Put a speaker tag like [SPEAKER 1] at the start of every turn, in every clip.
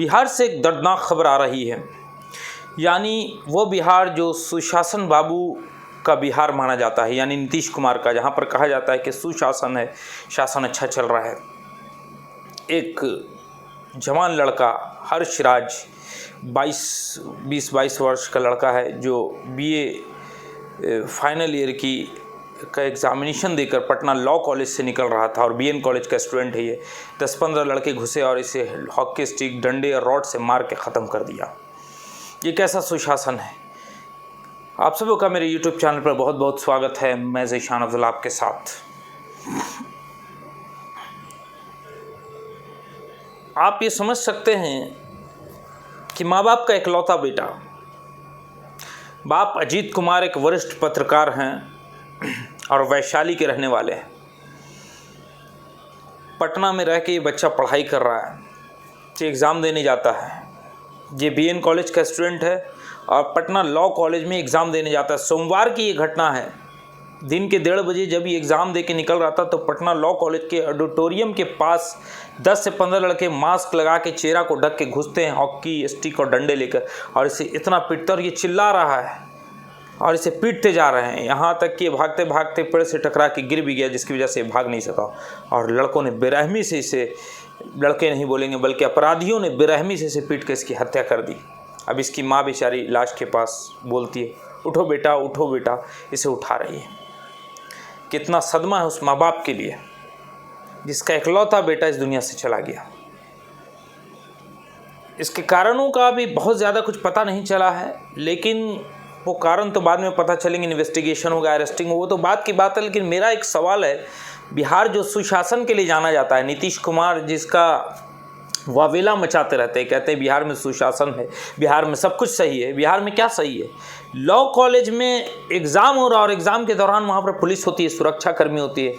[SPEAKER 1] बिहार से एक दर्दनाक खबर आ रही है, यानी वो बिहार जो सुशासन बाबू का बिहार माना जाता है, यानी नीतीश कुमार का, जहाँ पर कहा जाता है कि सुशासन है, शासन अच्छा चल रहा है। एक जवान लड़का हर्षराज 20-22 वर्ष का लड़का है जो बीए फाइनल ईयर का एग्ज़ामिनेशन देकर पटना लॉ कॉलेज से निकल रहा था और बीएन कॉलेज का स्टूडेंट है ये। 10-15 लड़के घुसे और इसे हॉकी स्टिक, डंडे और रॉड से मार के ख़त्म कर दिया। ये कैसा सुशासन है? आप सभी का मेरे यूट्यूब चैनल पर बहुत बहुत स्वागत है। मैं ज़ीशान अफजल आपके साथ। आप ये समझ सकते हैं कि माँ बाप का इकलौता बेटा, बाप अजीत कुमार एक वरिष्ठ पत्रकार हैं और वैशाली के रहने वाले हैं। पटना में रह के ये बच्चा पढ़ाई कर रहा है, ये एग्ज़ाम देने जाता है। ये बीएन कॉलेज का स्टूडेंट है और पटना लॉ कॉलेज में एग्ज़ाम देने जाता है। सोमवार की ये घटना है। दिन के 1:30 बजे जब ये एग्ज़ाम दे के निकल रहा था तो पटना लॉ कॉलेज के ऑडिटोरियम के पास 10 से 15 लड़के मास्क लगा के चेहरा को ढक के घुसते हैं, हॉकी स्टिक और डंडे लेकर, और इसे इतना पीटते और ये चिल्ला रहा है और इसे पीटते जा रहे हैं, यहाँ तक कि भागते भागते पेड़ से टकरा के गिर भी गया, जिसकी वजह से भाग नहीं सका। और लड़कों ने बेरहमी से इसे, लड़के नहीं बोलेंगे बल्कि अपराधियों ने बेरहमी से इसे पीट के इसकी हत्या कर दी। अब इसकी माँ बेचारी लाश के पास बोलती है, उठो बेटा, उठो बेटा। इसे उठा रही है। कितना सदमा है उस माँ बाप के लिए जिसका इकलौता बेटा इस दुनिया से चला गया। इसके कारणों का भी बहुत ज़्यादा कुछ पता नहीं चला है, लेकिन वो कारण तो बाद में पता चलेंगे। इन्वेस्टिगेशन होगा, अरेस्टिंग होगा, वो तो बात की बात है। लेकिन मेरा एक सवाल है, बिहार जो सुशासन के लिए जाना जाता है, नीतीश कुमार जिसका वावेला मचाते रहते हैं, कहते हैं बिहार में सुशासन है, बिहार में सब कुछ सही है। बिहार में क्या सही है? लॉ कॉलेज में एग्ज़ाम हो रहा और एग्ज़ाम के दौरान वहाँ पर पुलिस होती है, सुरक्षा कर्मी होती है,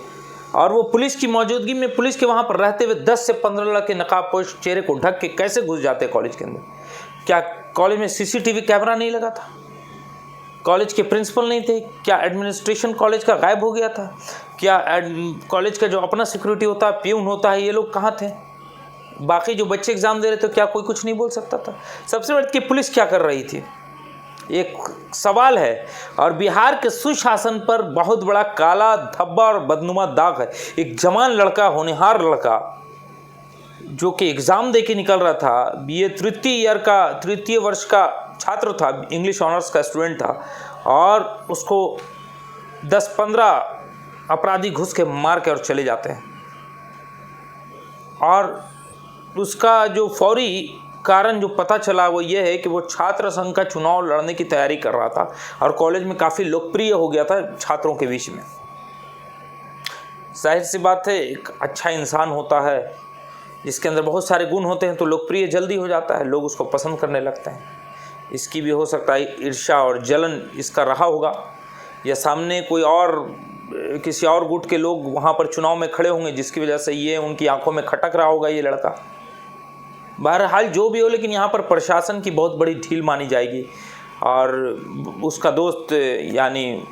[SPEAKER 1] और वो पुलिस की मौजूदगी में, पुलिस के वहाँ पर रहते हुए 10 से 15 लड़के नकाबपोश चेहरे को ढक के कैसे घुस जाते हैं कॉलेज के अंदर? क्या कॉलेज में सीसीटीवी कैमरा नहीं लगा था? कॉलेज के प्रिंसिपल नहीं थे? क्या एडमिनिस्ट्रेशन कॉलेज का गायब हो गया था? क्या कॉलेज का जो अपना सिक्योरिटी होता है, प्यून होता है, ये लोग कहाँ थे? बाकी जो बच्चे एग्ज़ाम दे रहे थे, क्या कोई कुछ नहीं बोल सकता था? सबसे बढ़ के पुलिस क्या कर रही थी? एक सवाल है। और बिहार के सुशासन पर बहुत बड़ा काला धब्बा और बदनुमा दाग है। एक जवान लड़का, होनहार लड़का, जो कि एग्ज़ाम दे के निकल रहा था, बीए तृतीय वर्ष का छात्र था, इंग्लिश ऑनर्स का स्टूडेंट था, और उसको 10-15 अपराधी घुस के मार के और चले जाते हैं। और उसका जो फौरी कारण जो पता चला वो ये है कि वो छात्र संघ का चुनाव लड़ने की तैयारी कर रहा था और कॉलेज में काफ़ी लोकप्रिय हो गया था छात्रों के बीच में। जाहिर सी बात है, एक अच्छा इंसान होता है जिसके अंदर बहुत सारे गुण होते हैं तो लोकप्रिय जल्दी हो जाता है, लोग उसको पसंद करने लगते हैं। इसकी भी हो सकता है ईर्ष्या और जलन इसका रहा होगा, या सामने कोई और किसी और गुट के लोग वहाँ पर चुनाव में खड़े होंगे जिसकी वजह से ये उनकी आंखों में खटक रहा होगा ये लड़का। बहरहाल जो भी हो, लेकिन यहाँ पर प्रशासन की बहुत बड़ी ढील मानी जाएगी। और उसका दोस्त, यानी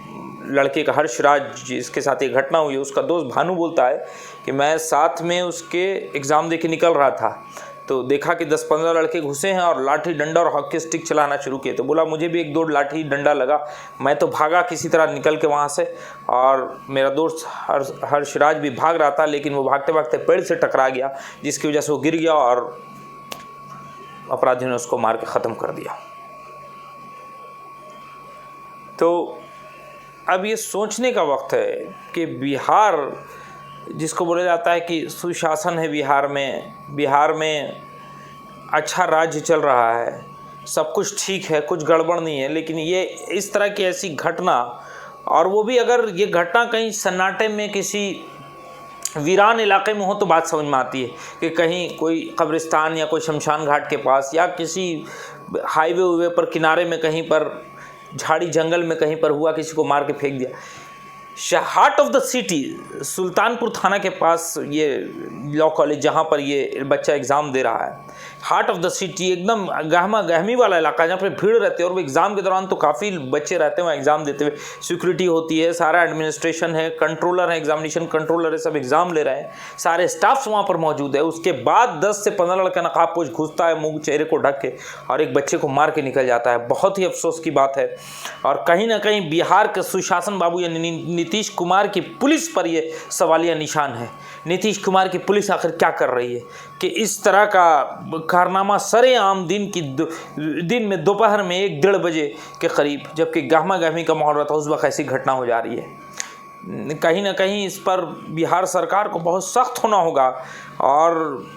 [SPEAKER 1] लड़के का हर्षराज जिसके साथ ये घटना हुई, उसका दोस्त भानु बोलता है कि मैं साथ में उसके एग्ज़ाम दे के निकल रहा था तो देखा कि 10-15 लड़के घुसे हैं और लाठी डंडा और हॉकी स्टिक चलाना शुरू किए। तो बोला मुझे भी 1-2 लाठी डंडा लगा, मैं तो भागा किसी तरह निकल के वहाँ से, और मेरा दोस्त हर्षराज भी भाग रहा था, लेकिन वो भागते भागते पेड़ से टकरा गया, जिसकी वजह से वो गिर गया और अपराधियों ने उसको मार के ख़त्म कर दिया। तो अब ये सोचने का वक्त है कि बिहार जिसको बोला जाता है कि सुशासन है बिहार में अच्छा राज्य चल रहा है, सब कुछ ठीक है, कुछ गड़बड़ नहीं है, लेकिन ये इस तरह की ऐसी घटना, और वो भी अगर ये घटना कहीं सन्नाटे में किसी वीरान इलाके में हो तो बात समझ में आती है कि कहीं कोई कब्रिस्तान या कोई शमशान घाट के पास या किसी हाईवे पर किनारे में कहीं पर झाड़ी जंगल में कहीं पर हुआ, किसी को मार के फेंक दिया। Heart of the city Sultanpur थाना के पास ये लॉ कॉलेज जहाँ पर ये बच्चा एग्ज़ाम दे रहा है, हार्ट ऑफ द सिटी, एकदम गहमा गहमी वाला इलाका जहाँ पे भीड़ रहती है। और वो एग्ज़ाम के दौरान तो काफ़ी बच्चे रहते हैं वहाँ एग्ज़ाम देते हुए, सिक्योरिटी होती है, सारा एडमिनिस्ट्रेशन है, कंट्रोलर है, एग्जामिनेशन कंट्रोलर है, सब एग्ज़ाम ले रहे हैं, सारे स्टाफ्स वहाँ पर मौजूद है। उसके बाद 10 से 15 लड़का नकाबपोश घुसता है मुँह चेहरे को ढक के और एक बच्चे को मार के निकल जाता है। बहुत ही अफसोस की बात है। और कहीं ना कहीं बिहार के सुशासन बाबू यानी नीतीश कुमार की पुलिस पर ये सवालिया निशान है। नीतीश कुमार की पुलिस आखिर क्या कर रही है कि इस तरह का कारनामा सरेआम दिन में दोपहर में 1-1:30 बजे के करीब, जबकि गहमा गहमी का माहौल रहता है, उस वक्त ऐसी घटना हो जा रही है। कहीं ना कहीं इस पर बिहार सरकार को बहुत सख्त होना होगा। और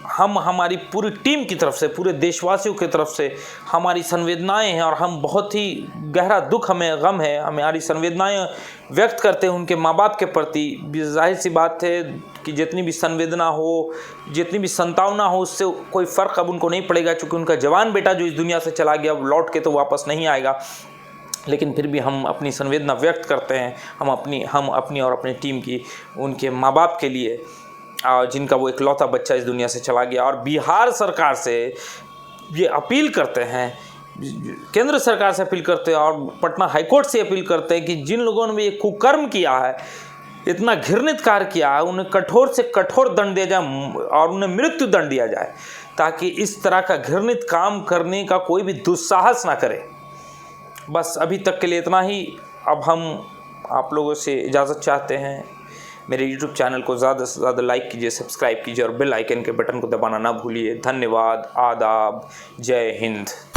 [SPEAKER 1] हम हमारी पूरी टीम की तरफ से, पूरे देशवासियों की तरफ से हमारी संवेदनाएं हैं और हम बहुत ही गहरा दुख, हमें गम है, हमारी संवेदनाएं व्यक्त करते हैं उनके माँ बाप के प्रति। जाहिर सी बात है कि जितनी भी संवेदना हो, जितनी भी संतावना हो, उससे कोई फ़र्क अब उनको नहीं पड़ेगा, क्योंकि उनका जवान बेटा जो इस दुनिया से चला गया अब लौट के तो वापस नहीं आएगा। लेकिन फिर भी हम अपनी संवेदना व्यक्त करते हैं, हम अपनी और अपनी टीम की, उनके माँ बाप के लिए जिनका वो इकलौता बच्चा इस दुनिया से चला गया। और बिहार सरकार से ये अपील करते हैं, केंद्र सरकार से अपील करते हैं और पटना हाईकोर्ट से अपील करते हैं कि जिन लोगों ने ये कुकर्म किया है, इतना घृणित कार्य किया है, उन्हें कठोर से कठोर दंड दिया जाए और उन्हें मृत्यु दंड दिया जाए, ताकि इस तरह का घृणित काम करने का कोई भी दुस्साहस ना करे। बस अभी तक के लिए इतना ही। अब हम आप लोगों से इजाज़त चाहते हैं। मेरे YouTube चैनल को ज़्यादा से ज़्यादा लाइक कीजिए, सब्सक्राइब कीजिए और बेल आइकन के बटन को दबाना ना भूलिए। धन्यवाद, आदाब, जय हिंद।